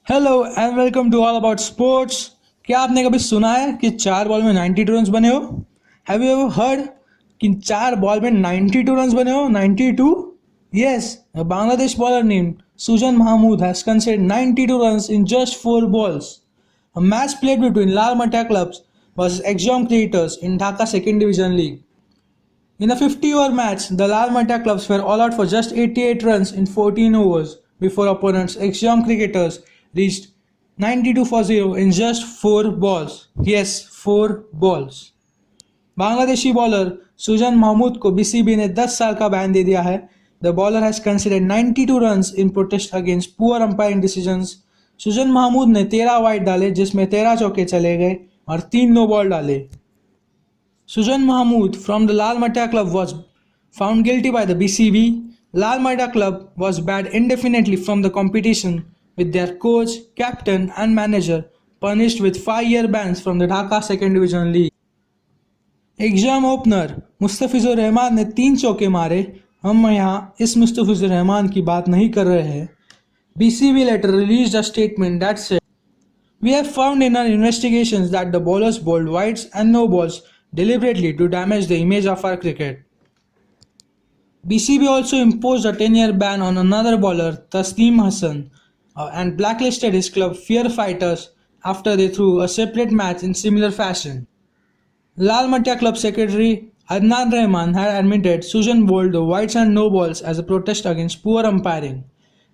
Hello and welcome to all about sports. क्या आपने कभी सुना है कि 4 बॉल में 92 रन बने हो? हैव यू एवर हर्ड कि 4 बॉल में 92 रन बने हो? 92? Yes, Bangladesh bowler named Sujan Mahmud has considered 92 runs in just 4 balls. A match played between Lal Matia clubs versus Exjom Creators in Dhaka Second Division League. In a 50-over match, the Lal Matia clubs were all out for just 88 runs in 14 overs before opponents Exjom Cricketers reached 92 for 0 in just 4 balls. Yes, 4 balls. Bangladeshi bowler Sujan Mahmud को BCB ने 10 साल का ban दे दिया है. The bowler has considered 92 runs in protest against poor umpiring decisions. Sujan Mahmud ने 13 wide डाले जिसमें 13 चौके चले गए और 3 नो बॉल डाले. Sujan Mahmood from the Lal Matia club was found guilty by the BCB. Lal Matia club was banned indefinitely from the competition, with their coach, captain and manager punished with 5-year bans from the Dhaka Second Division League. Exam opener Mustafizur Rahman ने 3 चौके मारे. हम यहाँ इस मुस्तफिजुर रहमान की बात नहीं कर रहे हैं. BCB later released a statement that said, "We have found in our investigations that the bowlers bowled wides and no balls deliberately to damage the image of our cricket." BCB also imposed a 10-year ban on another bowler, Tasneem Hassan, and blacklisted his club Fear Fighters after they threw a separate match in similar fashion. Lal Matia club secretary Adnan Rahman had admitted Sujan bowled the wides and no balls as a protest against poor umpiring.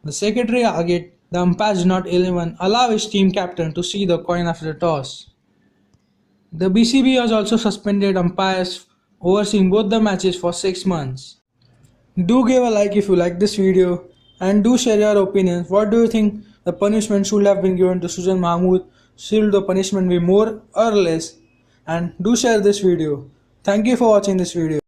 The secretary argued the umpires did not even allow his team captain to see the coin after the toss. The BCB has also suspended umpires overseeing both the matches for 6 months. Do give a like if you like this video and do share your opinions. What do you think the punishment should have been given to Sujan Mahmood? Should the punishment be more or less? And do share this video. Thank you for watching this video.